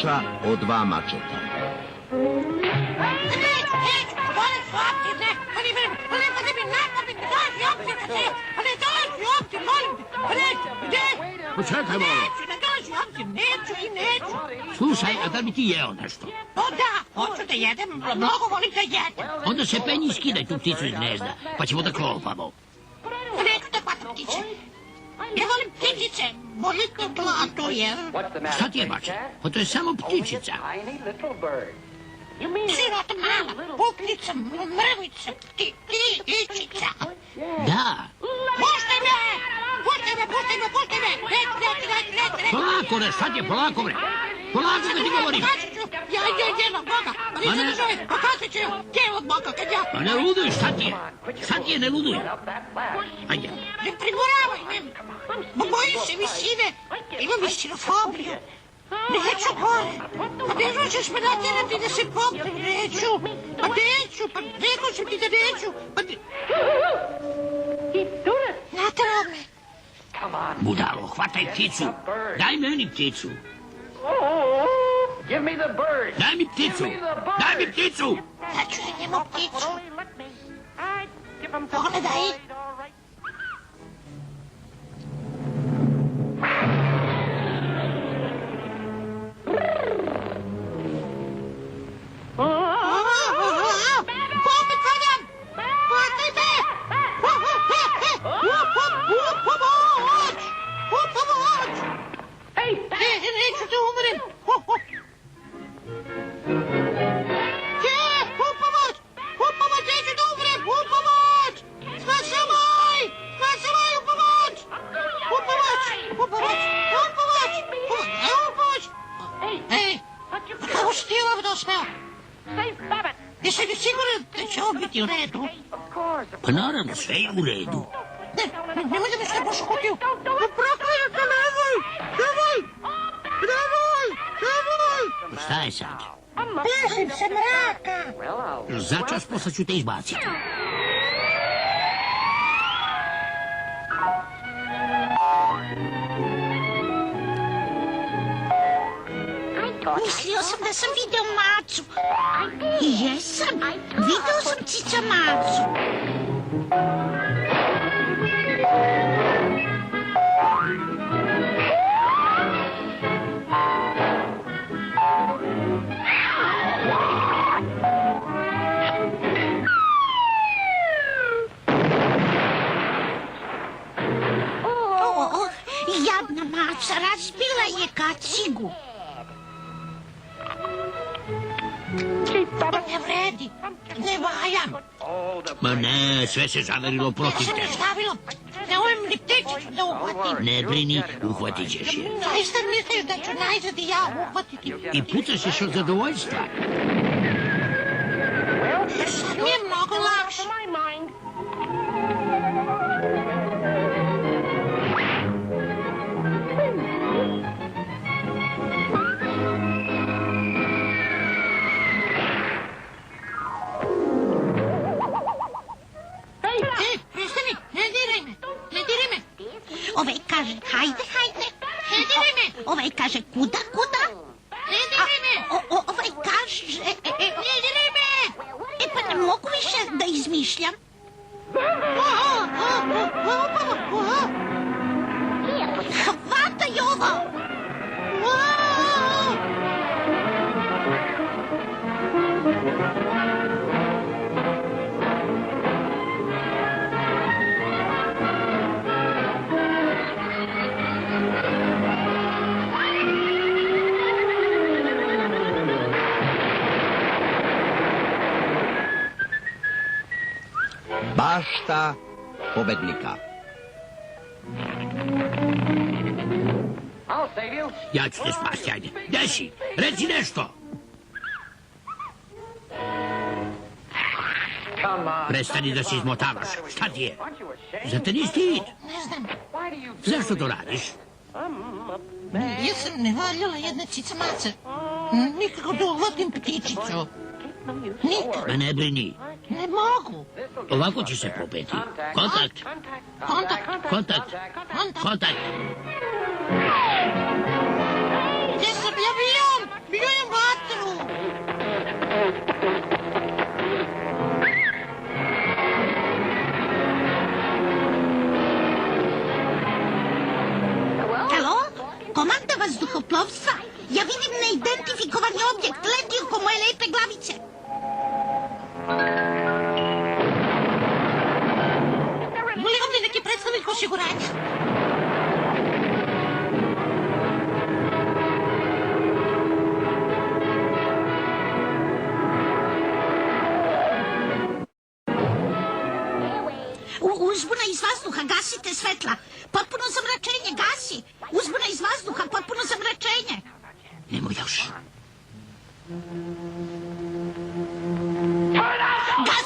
mača o 2 mačeta. Počekaj malo. Slušaj, a da bi ti jeo nešto? O da, hoću da jedem, mnogo volim da jedem. Onda se penji i skidaj tu pticu iz gnezda, pa ćemo da klopamo. Neću da hvatam ptice. Ja volim ptičice, bolje to blato je. Šta ti je, mače? Pa to je samo ptičica. Sirota mala, pupnica, mrvica, ptičica. Da. Puštaj me! Puštaj me, puštaj me, puštaj me! Neću! Polako, ne, šta ti je, polako, bre. Polako kad ti govorim. Pokazat ću, ja jedno od Boga. Pa nisam da zove, pokazat ću tijelo od Boga kad ja... Pa ne luduj, šta ti je? Šta ti je, ne luduj? Ajde. Ne primoravaj me. Bojim se visine. Imam vistinofobiju. Neću gore. Pa ne možeš me natjerati da se popnem, neću. Pa neću, pa rekao sam ti da neću. Pa ne... Natrao me. Budalo, hvataj pticu. Daj meni pticu. Daj mi pticu. Daj mi pticu. Ja ću njemu pticu. Pogledaj. Popet padam! Puštaj me! Pomoć! Pomoć! Neću da umrem! Pomoć! Neću da umrem! Pomoć! Spasamaj! Spasamaj! Pomoć! Ej! Kako si ti ovdje uspeo? Jesi li siguran da će ovo biti u redu? Pa naravno, sve je u redu. Nemoj da mi slepaš u kutiju. Proklinju te, nemoj! Pa šta je sad? Plašim se mraka. Začas posle ću te izbaciti. Mislio sam da sam video macu. I jesam. Video sam cica macu. Jadna maca razbila je kacigu. Ne vredi, ne valja. Ma ne, sve se zaverilo protiv Sam je tebe. stavilo, ne umem ni ptičicu da uhvatim. Ne brini, uhvatit ćeš je. Zaista misliš da ću najzad i ja uhvatiti? I pucaš ćeš od zadovoljstva. Sad mi je mnogo lakše. Prestani, ne diraj me. Ovaj kaže, hajde. Ne diraj me. Ovaj kaže, kuda. Ne diraj me. Ovaj kaže, ne diraj me. Pa ne mogu više da izmišljam. Hvataj ovo. Bašta pobednika. Ja ću te spasti, ajde. Gde si? Reci nešto. Prestani da se izmotavaš. Šta ti je? Zar te ni stid? Ne znam. Zašto to radiš? Ja sam nevaljala jedna cica maca. Nikako da uhvatim ptičicu. Nikako. Ma ne brini. Ne mogu. Ovako će se popeti. Kontakt. Kontakt. Gdje sam? Ja Pljujem vatru! Halo? Komanda vazduhoplovstva? Ja vidim neidentifikovani objekt leti oko moje lepe glavice. Boli ovdje neki predstavnik osiguranja? Uzbuna iz vazduha, gasite svetla. Potpuno zamračenje, gasi. Uzbuna iz vazduha, potpuno zamračenje. Nemoj još. Gasi!